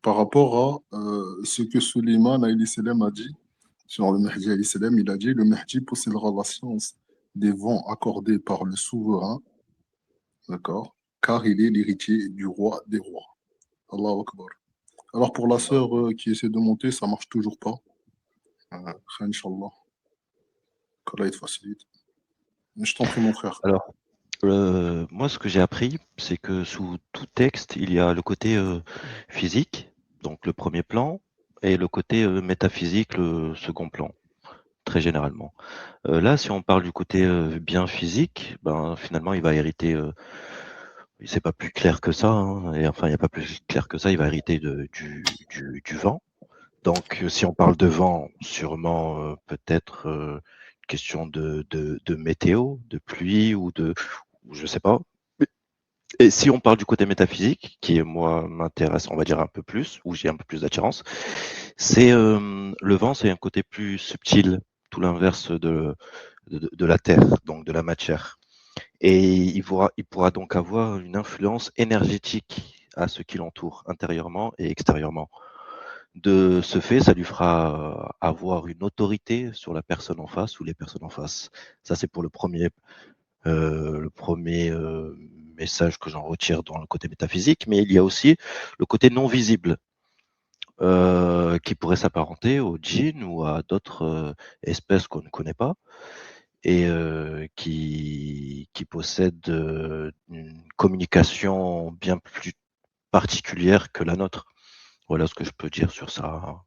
par rapport à ce que Suleiman alayhi salam a dit sur le Mahdi alayhi salam, il a dit le Mahdi possédera la science des vents accordés par le souverain, d'accord, car il est l'héritier du roi des rois. Allahu Akbar. Alors pour la sœur qui essaie de monter, ça marche toujours pas. Inch'Allah, qu'Allah te facilite. Je t'en prie, mon frère. Alors, moi, ce que j'ai appris, c'est que sous tout texte, il y a le côté physique, donc le premier plan, et le côté métaphysique, le second plan, très généralement. Là, si on parle du côté bien physique, ben finalement, il va hériter. C'est pas plus clair que ça, hein, et enfin, il n'y a pas plus clair que ça. Il va hériter du vent. Donc, si on parle de vent, sûrement peut-être une question de météo, de pluie ou je sais pas. Et si on parle du côté métaphysique, qui moi m'intéresse, on va dire un peu plus, où j'ai un peu plus d'attirance, c'est le vent, c'est un côté plus subtil, tout l'inverse de la terre, donc de la matière. Et il pourra donc avoir une influence énergétique à ce qui l'entoure, intérieurement et extérieurement. De ce fait, ça lui fera avoir une autorité sur la personne en face ou les personnes en face. Ça, c'est pour le premier message que j'en retire dans le côté métaphysique, mais il y a aussi le côté non visible qui pourrait s'apparenter au djinn ou à d'autres espèces qu'on ne connaît pas et qui possèdent une communication bien plus particulière que la nôtre. Voilà ce que je peux dire sur ça.